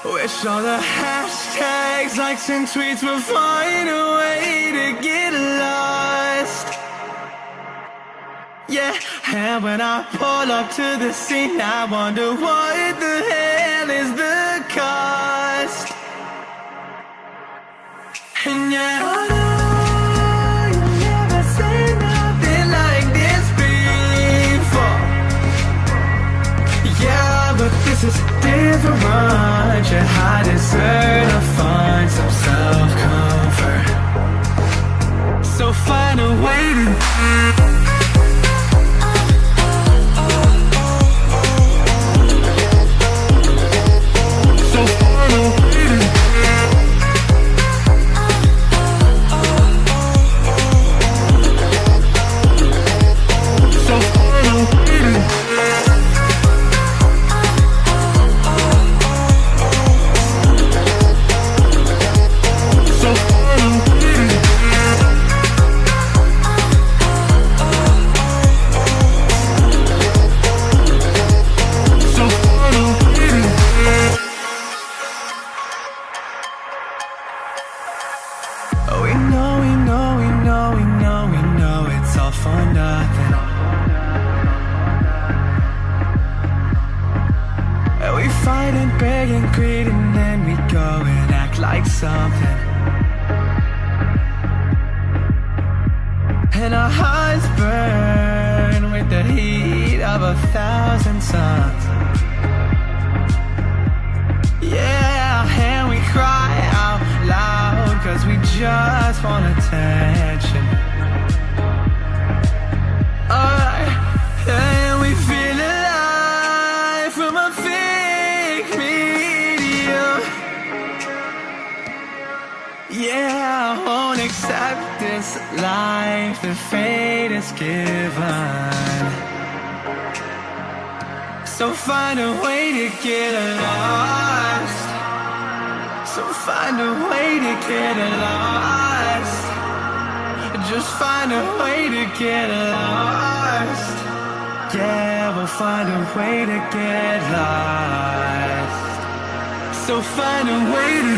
Wish all the hashtags, likes and tweets would find a way to get lost. Yeah, and when I pull up to the scene, I wonder what the hell is the cost. And yeah, I know you've never seen nothing like this before. Yeah, but this is different. Yeah, I deserve to find some self-comfort. So find a way to and our hearts burn with the heat of 1,000 suns. Yeah, and we cry out loud cause we just want attention. And we feel alive from a fake medium. Yeah, I won't accept this life that fate is given. So find a way to get lost. So find a way to get lost. Just find a way to get lost. Yeah, we'll find a way to get lost. So find a way to